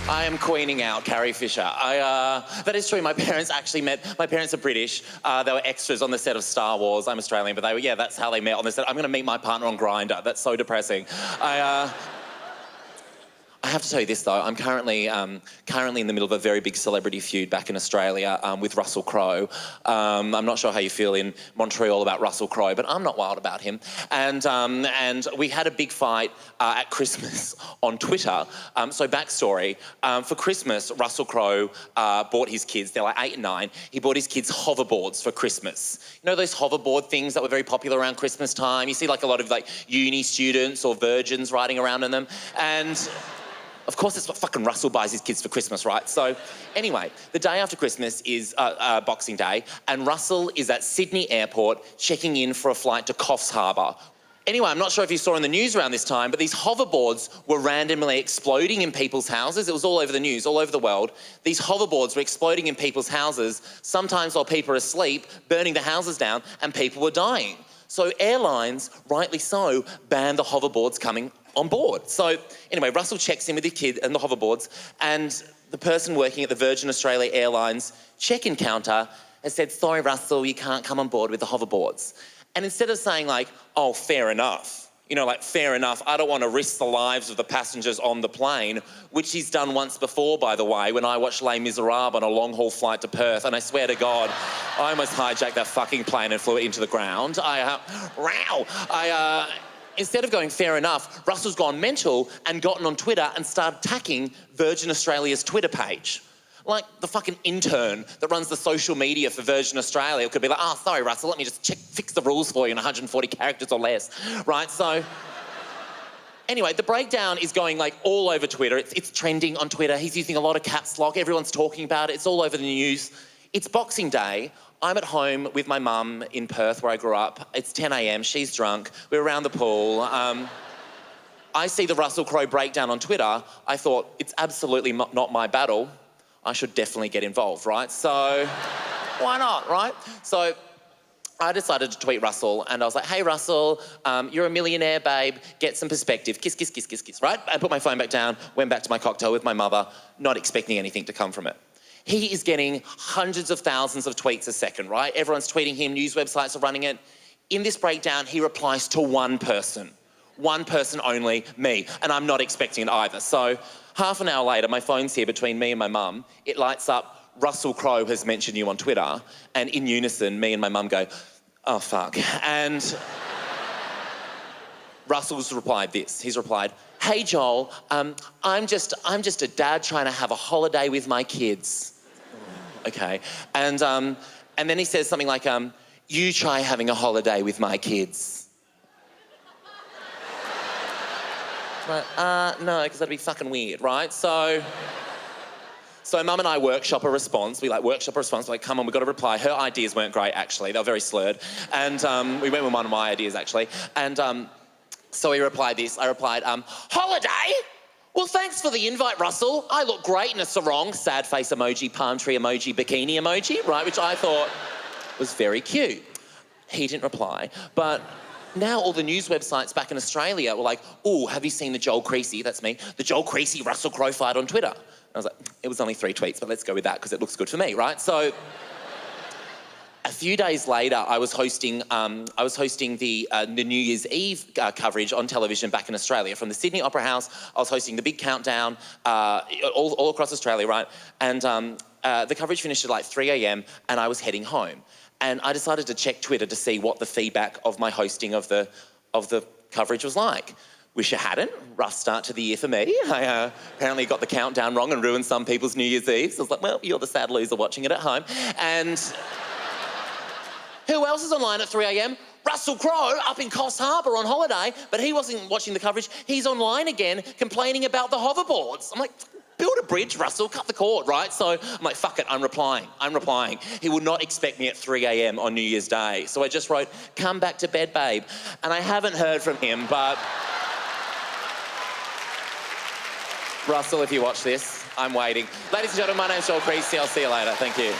I am queening out Carrie Fisher. That is true. My parents actually met. My parents are British. They were extras on the set of Star Wars. I'm Australian, but they were, yeah, that's how they met on the set. I'm going to meet my partner on Grindr. That's so depressing. I have to tell you this though, I'm currently in the middle of a very big celebrity feud back in Australia with Russell Crowe. I'm not sure how you feel in Montreal about Russell Crowe, but I'm not wild about him. And we had a big fight at Christmas on Twitter. So backstory, for Christmas, Russell Crowe bought his kids, they're like 8 and 9, he bought his kids hoverboards for Christmas. You know those hoverboard things that were very popular around Christmas time? You see like a lot of like uni students or virgins riding around in them. And of course, that's what fucking Russell buys his kids for Christmas, right? So anyway, the day after Christmas is Boxing Day, and Russell is at Sydney Airport checking in for a flight to Coffs Harbour. Anyway, I'm not sure if you saw in the news around this time, but these hoverboards were randomly exploding in people's houses. It was all over the news, all over the world. These hoverboards were exploding in people's houses, sometimes while people were asleep, burning the houses down, and people were dying. So airlines, rightly so, banned the hoverboards coming on board. So anyway, Russell checks in with his kid and the hoverboards, and the person working at the Virgin Australia Airlines check-in counter has said, sorry, Russell, you can't come on board with the hoverboards. And instead of saying like, oh, fair enough, you know, like, fair enough, I don't want to risk the lives of the passengers on the plane, which he's done once before, by the way, when I watched Les Miserables on a long-haul flight to Perth, and I swear to God, I almost hijacked that fucking plane and flew it into the ground. Instead of going fair enough, Russell's gone mental and gotten on Twitter and started attacking Virgin Australia's Twitter page. Like the fucking intern that runs the social media for Virgin Australia could be like, oh, sorry, Russell, let me just fix the rules for you in 140 characters or less, right? So anyway, the breakdown is going like all over Twitter. It's trending on Twitter. He's using a lot of caps lock. Everyone's talking about it. It's all over the news. It's Boxing Day. I'm at home with my mum in Perth, where I grew up. It's 10 a.m, she's drunk, we're around the pool. I see the Russell Crowe breakdown on Twitter. I thought, it's absolutely not my battle. I should definitely get involved, right? So, why not, right? So, I decided to tweet Russell, and I was like, hey, Russell, you're a millionaire, babe. Get some perspective. Kiss, kiss, kiss, kiss, kiss, right? I put my phone back down, went back to my cocktail with my mother, not expecting anything to come from it. He is getting hundreds of thousands of tweets a second, right? Everyone's tweeting him, news websites are running it. In this breakdown, he replies to one person only, me, and I'm not expecting it either. So half an hour later, my phone's here between me and my mum. It lights up, Russell Crowe has mentioned you on Twitter, and in unison, me and my mum go, oh, fuck. And Russell's replied this. He's replied, hey, Joel, I'm just a dad trying to have a holiday with my kids. Okay. And then he says something like, you try having a holiday with my kids. Right, no, because that'd be fucking weird, right? So Mum and I workshop a response. We're like, come on, we've got to reply. Her ideas weren't great, actually. They were very slurred. And we went with one of my ideas, actually. And so he replied this. I replied, holiday? Well, thanks for the invite, Russell. I look great in a sarong, sad face emoji, palm tree emoji, bikini emoji, right? Which I thought was very cute. He didn't reply. But now all the news websites back in Australia were like, oh, have you seen the Joel Creasy, that's me, the Joel Creasy Russell Crowe fight on Twitter? And I was like, it was only 3 tweets, but let's go with that because it looks good for me, right? So a few days later, I was hosting the New Year's Eve coverage on television back in Australia. From the Sydney Opera House, I was hosting the big countdown all across Australia, right? And the coverage finished at like 3 a.m. and I was heading home. And I decided to check Twitter to see what the feedback of my hosting of the coverage was like. Wish I hadn't. Rough start to the year for me. I apparently got the countdown wrong and ruined some people's New Year's Eve. So I was like, well, you're the sad loser watching it at home. And who else is online at 3 a.m? Russell Crowe up in Coffs Harbour on holiday, but he wasn't watching the coverage. He's online again complaining about the hoverboards. I'm like, build a bridge, Russell, cut the cord, right? So I'm like, fuck it, I'm replying. He will not expect me at 3 a.m. on New Year's Day. So I just wrote, come back to bed, babe. And I haven't heard from him, but Russell, if you watch this, I'm waiting. Ladies and gentlemen, my name's Joel Creasy. I'll see you later. Thank you.